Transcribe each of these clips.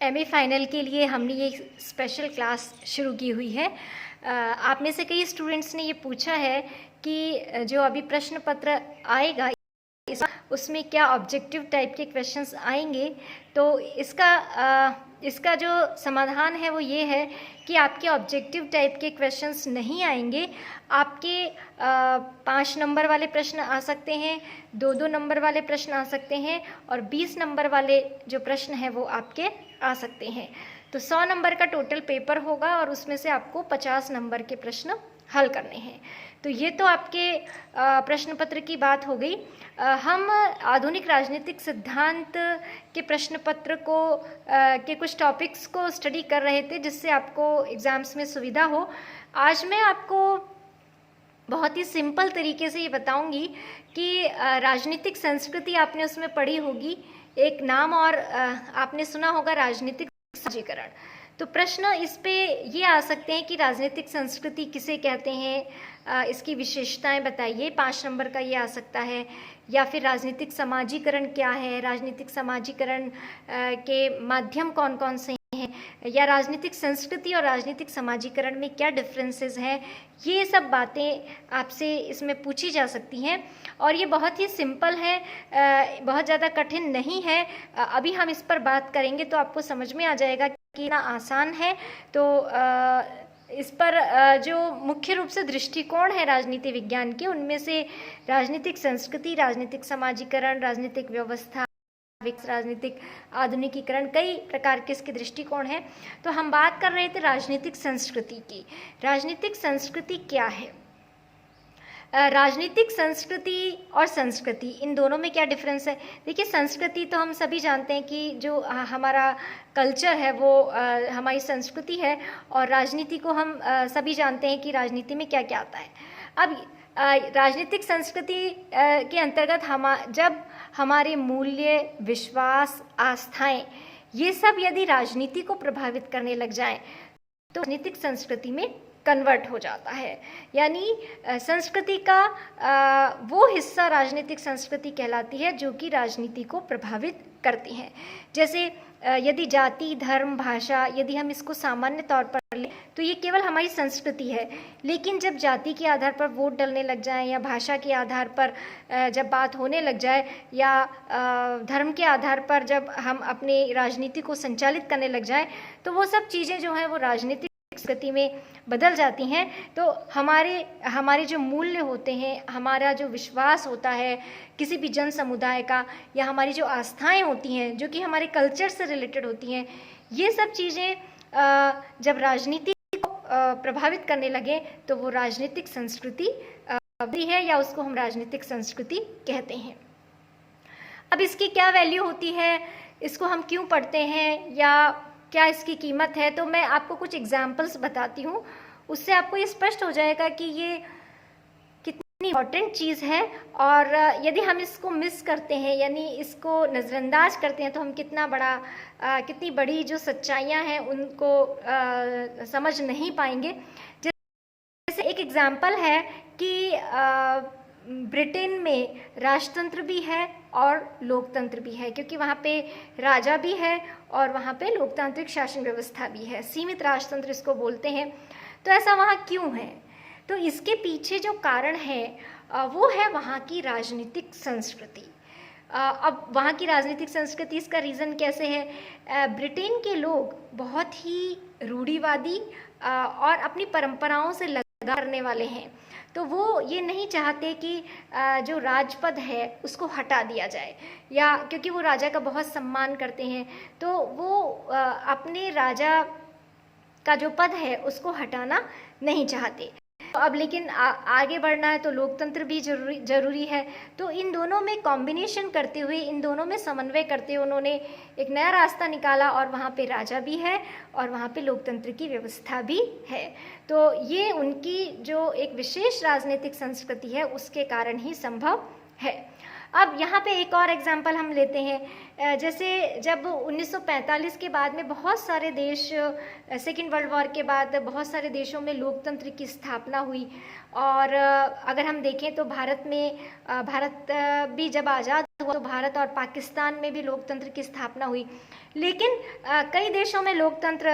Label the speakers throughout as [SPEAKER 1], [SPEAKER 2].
[SPEAKER 1] MA final के लिए हमने ये स्पेशल क्लास शुरू की हुई है। आप में से कई स्टूडेंट्स ने ये पूछा है कि जो अभी प्रश्न पत्र आएगा उसमें क्या ऑब्जेक्टिव टाइप के क्वेश्चंस आएंगे। तो इसका जो समाधान है वो ये है कि आपके ऑब्जेक्टिव टाइप के क्वेश्चंस नहीं आएंगे। आपके 5 नंबर वाले प्रश्न आ सकते हैं, 2-2 नंबर वाले प्रश्न आ सकते हैं और 20 नंबर वाले जो प्रश्न हैं वो आपके आ सकते हैं। तो 100 नंबर का टोटल पेपर होगा और उसमें से आपको 50 नंबर के प्रश्न हल करने हैं। तो ये तो आपके प्रश्न पत्र की बात हो गई। हम आधुनिक राजनीतिक सिद्धांत के प्रश्न पत्र को के कुछ टॉपिक्स को स्टडी कर रहे थे जिससे आपको एग्ज़ाम्स में सुविधा हो। आज मैं आपको बहुत ही सिंपल तरीके से ये बताऊंगी कि राजनीतिक संस्कृति आपने उसमें पढ़ी होगी, एक नाम और आपने सुना होगा राजनीतिक समाजीकरण। तो प्रश्न इस पे ये आ सकते हैं कि राजनीतिक संस्कृति किसे कहते हैं, इसकी विशेषताएं बताइए। 5 नंबर का ये आ सकता है। या फिर राजनीतिक समाजीकरण क्या है, राजनीतिक समाजीकरण के माध्यम कौन कौन से हैं, या राजनीतिक संस्कृति और राजनीतिक समाजीकरण में क्या डिफरेंसेस हैं। ये सब बातें आपसे इसमें पूछी जा सकती हैं और ये बहुत ही सिंपल है, बहुत ज़्यादा कठिन नहीं है। अभी हम इस पर बात करेंगे तो आपको समझ में आ जाएगा कि ना आसान है। तो इस पर जो मुख्य रूप से दृष्टिकोण है राजनीति विज्ञान के, उनमें से राजनीतिक संस्कृति, राजनीतिक समाजीकरण, राजनीतिक व्यवस्था, राजनीतिक आधुनिकीकरण, कई प्रकार के इसके दृष्टिकोण हैं। तो हम बात कर रहे थे राजनीतिक संस्कृति की। राजनीतिक संस्कृति क्या है? राजनीतिक संस्कृति और संस्कृति, इन दोनों में क्या डिफरेंस है? देखिए, संस्कृति तो हम सभी जानते हैं कि जो हमारा कल्चर है वो हमारी संस्कृति है, और राजनीति को हम सभी जानते हैं कि राजनीति में क्या क्या आता है। अब राजनीतिक संस्कृति के अंतर्गत जब हमारे मूल्य, विश्वास, आस्थाएं, ये सब यदि राजनीति को प्रभावित करने लग जाएं तो राजनीतिक संस्कृति में कन्वर्ट हो जाता है। यानी संस्कृति का वो हिस्सा राजनीतिक संस्कृति कहलाती है जो कि राजनीति को प्रभावित करती है। जैसे यदि जाति, धर्म, भाषा, यदि हम इसको सामान्य तौर पर लें तो ये केवल हमारी संस्कृति है। लेकिन जब जाति के आधार पर वोट डलने लग जाए, या भाषा के आधार पर जब बात होने लग जाए, या धर्म के आधार पर जब हम अपनी राजनीति को संचालित करने लग जाए, तो वो सब चीज़ें जो हैं वो राजनीतिक संस्कृति में बदल जाती हैं। तो हमारे जो मूल्य होते हैं, हमारा जो विश्वास होता है किसी भी जन समुदाय का, या हमारी जो आस्थाएं होती हैं जो कि हमारे कल्चर से रिलेटेड होती हैं, ये सब चीज़ें जब राजनीति को प्रभावित करने लगे तो वो राजनीतिक संस्कृति है, या उसको हम राजनीतिक संस्कृति कहते हैं। अब इसकी क्या वैल्यू होती है, इसको हम क्यों पढ़ते हैं, या क्या इसकी कीमत है, तो मैं आपको कुछ एग्जाम्पल्स बताती हूँ। उससे आपको ये स्पष्ट हो जाएगा कि ये कितनी इम्पॉर्टेंट चीज़ है, और यदि हम इसको मिस करते हैं, यानी इसको नज़रअंदाज करते हैं, तो हम कितनी बड़ी जो सच्चाइयाँ हैं उनको समझ नहीं पाएंगे। जैसे एक एग्जाम्पल है कि ब्रिटेन में राजतंत्र भी है और लोकतंत्र भी है, क्योंकि वहाँ पे राजा भी है और वहाँ पे लोकतांत्रिक शासन व्यवस्था भी है, सीमित राजतंत्र इसको बोलते हैं। तो ऐसा वहाँ क्यों है? तो इसके पीछे जो कारण है वो है वहाँ की राजनीतिक संस्कृति। अब वहाँ की राजनीतिक संस्कृति, इसका रीज़न कैसे है? ब्रिटेन के लोग बहुत ही रूढ़िवादी और अपनी परंपराओं से लगा करने वाले हैं। तो वो ये नहीं चाहते कि जो राजपद है उसको हटा दिया जाए, या क्योंकि वो राजा का बहुत सम्मान करते हैं, तो वो अपने राजा का जो पद है उसको हटाना नहीं चाहते। तो अब लेकिन आगे बढ़ना है तो लोकतंत्र भी जरूरी है। तो इन दोनों में कॉम्बिनेशन करते हुए, इन दोनों में समन्वय करते हुए उन्होंने एक नया रास्ता निकाला, और वहाँ पे राजा भी है और वहाँ पे लोकतंत्र की व्यवस्था भी है। तो ये उनकी जो एक विशेष राजनीतिक संस्कृति है उसके कारण ही संभव है। अब यहाँ पे एक और एग्जांपल हम लेते हैं, जैसे जब 1945 के बाद में बहुत सारे देश, सेकेंड वर्ल्ड वॉर के बाद बहुत सारे देशों में लोकतंत्र की स्थापना हुई। और अगर हम देखें तो भारत भी जब आज़ाद हुआ तो भारत और पाकिस्तान में भी लोकतंत्र की स्थापना हुई, लेकिन कई देशों में लोकतंत्र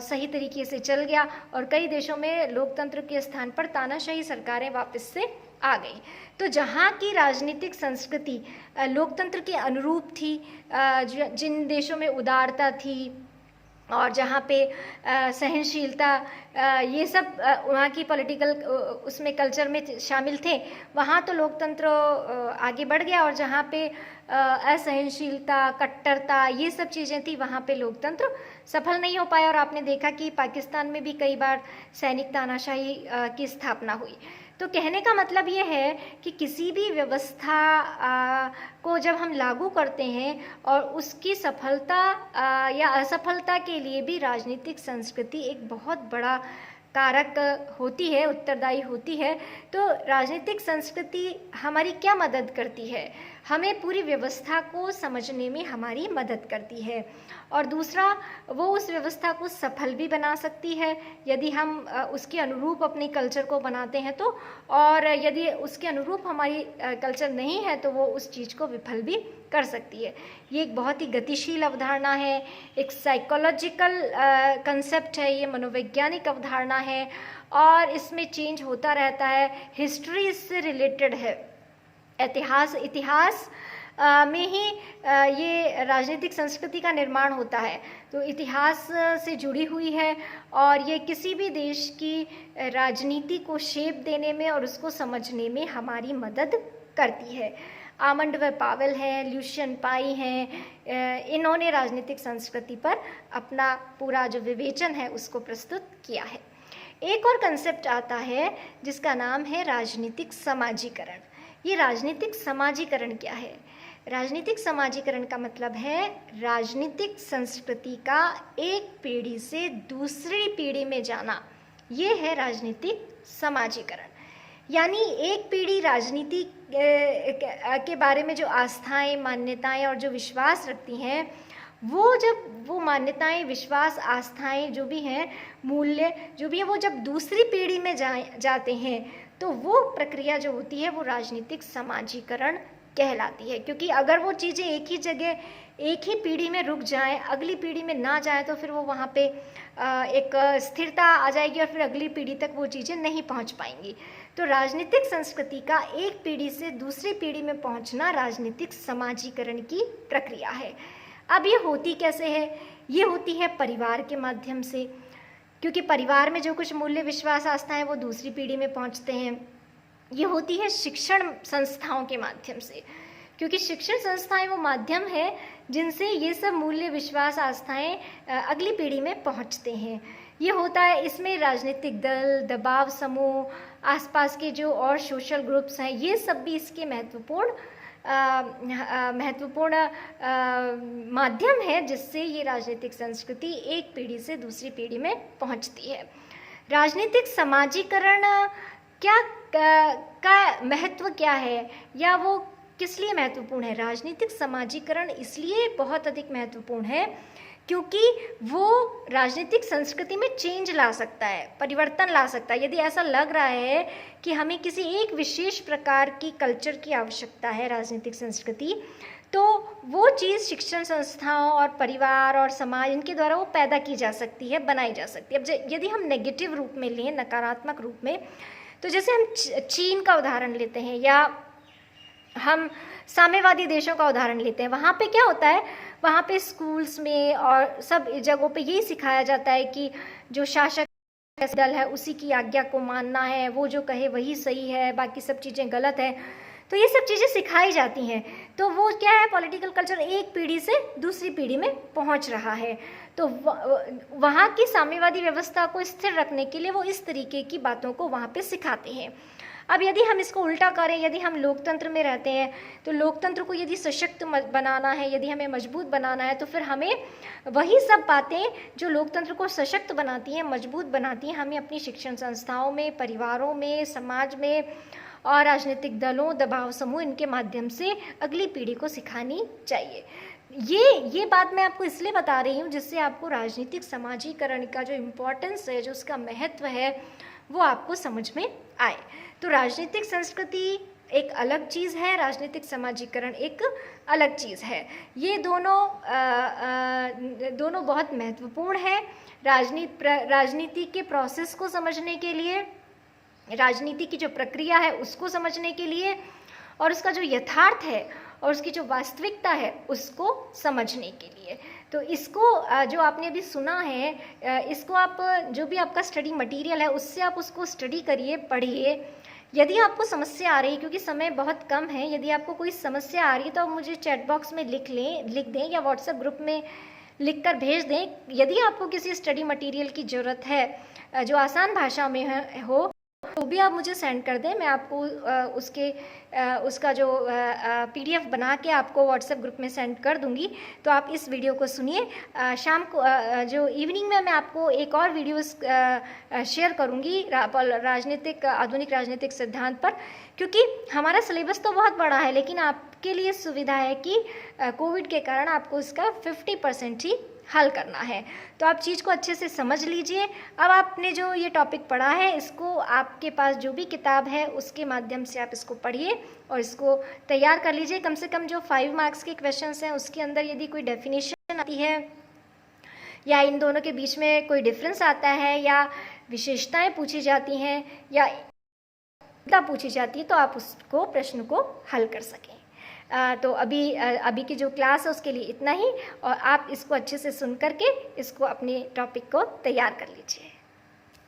[SPEAKER 1] सही तरीके से चल गया और कई देशों में लोकतंत्र के स्थान पर तानाशाही सरकारें वापस से आ गई। तो जहाँ की राजनीतिक संस्कृति लोकतंत्र के अनुरूप थी, जिन देशों में उदारता थी और जहाँ पे सहनशीलता, ये सब वहाँ की पॉलिटिकल उसमें कल्चर में शामिल थे, वहाँ तो लोकतंत्र आगे बढ़ गया। और जहाँ पे असहनशीलता, कट्टरता, ये सब चीज़ें थी, वहाँ पे लोकतंत्र सफल नहीं हो पाया। और आपने देखा कि पाकिस्तान में भी कई बार सैनिक तानाशाही की स्थापना हुई। तो कहने का मतलब ये है कि किसी भी व्यवस्था को जब हम लागू करते हैं और उसकी सफलता या असफलता के लिए भी राजनीतिक संस्कृति एक बहुत बड़ा कारक होती है, उत्तरदायी होती है। तो राजनीतिक संस्कृति हमारी क्या मदद करती है? हमें पूरी व्यवस्था को समझने में हमारी मदद करती है। और दूसरा, वो उस व्यवस्था को सफल भी बना सकती है यदि हम उसके अनुरूप अपने कल्चर को बनाते हैं तो, और यदि उसके अनुरूप हमारी कल्चर नहीं है तो वो उस चीज़ को विफल भी कर सकती है। ये एक बहुत ही गतिशील अवधारणा है, एक साइकोलॉजिकल कंसेप्ट है, ये मनोवैज्ञानिक अवधारणा है और इसमें चेंज होता रहता है। हिस्ट्री इससे रिलेटेड है, इतिहास में ही ये राजनीतिक संस्कृति का निर्माण होता है। तो इतिहास से जुड़ी हुई है और ये किसी भी देश की राजनीति को शेप देने में और उसको समझने में हमारी मदद करती है। आमंड व पावेल हैं, ल्यूशियन पाई हैं, इन्होंने राजनीतिक संस्कृति पर अपना पूरा जो विवेचन है उसको प्रस्तुत किया है। एक और कंसेप्ट आता है जिसका नाम है राजनीतिक समाजीकरण। ये राजनीतिक समाजीकरण क्या है? राजनीतिक समाजीकरण का मतलब है राजनीतिक संस्कृति का एक पीढ़ी से दूसरी पीढ़ी में जाना। ये है राजनीतिक समाजीकरण। यानी एक पीढ़ी राजनीति के बारे में जो आस्थाएं, मान्यताएं और जो विश्वास रखती हैं, वो जब वो मान्यताएं, विश्वास, आस्थाएं जो भी हैं, मूल्य जो भी है, वो जब दूसरी पीढ़ी में जाते हैं तो वो प्रक्रिया जो होती है वो राजनीतिक समाजीकरण कहलाती है। क्योंकि अगर वो चीज़ें एक ही जगह, एक ही पीढ़ी में रुक जाएं, अगली पीढ़ी में ना जाए तो फिर वो वहाँ पे एक स्थिरता आ जाएगी और फिर अगली पीढ़ी तक वो चीज़ें नहीं पहुँच पाएंगी। तो राजनीतिक संस्कृति का एक पीढ़ी से दूसरी पीढ़ी में पहुँचना राजनीतिक समाजीकरण की प्रक्रिया है। अब ये होती कैसे है? ये होती है परिवार के माध्यम से, क्योंकि परिवार में जो कुछ मूल्य, विश्वास, आस्थाएं वो दूसरी पीढ़ी में पहुँचते हैं। ये होती है शिक्षण संस्थाओं के माध्यम से, क्योंकि शिक्षण संस्थाएं वो माध्यम है जिनसे ये सब मूल्य, विश्वास, आस्थाएं अगली पीढ़ी में पहुंचते हैं। ये होता है, इसमें राजनीतिक दल, दबाव समूह, आसपास के जो और सोशल ग्रुप्स हैं, ये सब भी इसके महत्वपूर्ण माध्यम है जिससे ये राजनीतिक संस्कृति एक पीढ़ी से दूसरी पीढ़ी में पहुंचती है। राजनीतिक समाजीकरण का महत्व क्या है या वो किस लिए महत्वपूर्ण है? राजनीतिक समाजीकरण इसलिए बहुत अधिक महत्वपूर्ण है क्योंकि वो राजनीतिक संस्कृति में चेंज ला सकता है, परिवर्तन ला सकता है। यदि ऐसा लग रहा है कि हमें किसी एक विशेष प्रकार की कल्चर की आवश्यकता है, राजनीतिक संस्कृति, तो वो चीज़ शिक्षण संस्थाओं और परिवार और समाज, इनके द्वारा वो पैदा की जा सकती है, बनाई जा सकती है। अब यदि हम नेगेटिव रूप में लें, नकारात्मक रूप में, तो जैसे हम चीन का उदाहरण लेते हैं या हम साम्यवादी देशों का उदाहरण लेते हैं, वहाँ पे क्या होता है, वहाँ पे स्कूल्स में और सब जगहों पे यही सिखाया जाता है कि जो शासक दल है उसी की आज्ञा को मानना है, वो जो कहे वही सही है, बाकी सब चीज़ें गलत है। तो ये सब चीज़ें सिखाई जाती हैं। तो वो क्या है, पॉलिटिकल कल्चर एक पीढ़ी से दूसरी पीढ़ी में पहुंच रहा है। तो वहाँ की साम्यवादी व्यवस्था को स्थिर रखने के लिए वो इस तरीके की बातों को वहाँ पे सिखाते हैं। अब यदि हम इसको उल्टा करें, यदि हम लोकतंत्र में रहते हैं तो लोकतंत्र को यदि सशक्त बनाना है, यदि हमें मजबूत बनाना है, तो फिर हमें वही सब बातें जो लोकतंत्र को सशक्त बनाती हैं, मजबूत बनाती हैं, हमें अपनी शिक्षण संस्थाओं में, परिवारों में, समाज में और राजनीतिक दलों, दबाव समूह, इनके माध्यम से अगली पीढ़ी को सिखानी चाहिए। ये बात मैं आपको इसलिए बता रही हूँ जिससे आपको राजनीतिक समाजीकरण का जो इम्पोर्टेंस है, जो उसका महत्व है, वो आपको समझ में आए। तो राजनीतिक संस्कृति एक अलग चीज़ है, राजनीतिक समाजीकरण एक अलग चीज़ है। ये दोनों बहुत महत्वपूर्ण है राजनीति के प्रोसेस को समझने के लिए, राजनीति की जो प्रक्रिया है उसको समझने के लिए, और उसका जो यथार्थ है और उसकी जो वास्तविकता है उसको समझने के लिए। तो इसको जो आपने अभी सुना है, इसको आप जो भी आपका स्टडी मटेरियल है उससे आप उसको स्टडी करिए, पढ़िए। यदि आपको समस्या आ रही है, क्योंकि समय बहुत कम है, यदि आपको कोई समस्या आ रही है तो आप मुझे चैट बॉक्स में लिख दें या व्हाट्सएप ग्रुप में लिख कर भेज दें। यदि आपको किसी स्टडी मटेरियल की ज़रूरत है जो आसान भाषा में हो तो भी आप मुझे सेंड कर दें, मैं आपको उसका जो PDF बना के आपको व्हाट्सएप ग्रुप में सेंड कर दूंगी। तो आप इस वीडियो को सुनिए। शाम को जो इवनिंग में मैं आपको एक और वीडियो शेयर करूंगी आधुनिक राजनीतिक सिद्धांत पर, क्योंकि हमारा सिलेबस तो बहुत बड़ा है, लेकिन आपके लिए सुविधा है कि कोविड के कारण आपको इसका 50% ही हल करना है। तो आप चीज़ को अच्छे से समझ लीजिए। अब आपने जो ये टॉपिक पढ़ा है, इसको आपके पास जो भी किताब है उसके माध्यम से आप इसको पढ़िए और इसको तैयार कर लीजिए। कम से कम जो 5 मार्क्स के क्वेश्चंस हैं उसके अंदर यदि कोई डेफिनेशन आती है या इन दोनों के बीच में कोई डिफरेंस आता है या विशेषताएं पूछी जाती हैं या पूछी जाती है तो आप उसको प्रश्न को हल कर सकें। तो अभी की जो क्लास है उसके लिए इतना ही, और आप इसको अच्छे से सुन करके इसको अपने टॉपिक को तैयार कर लीजिए।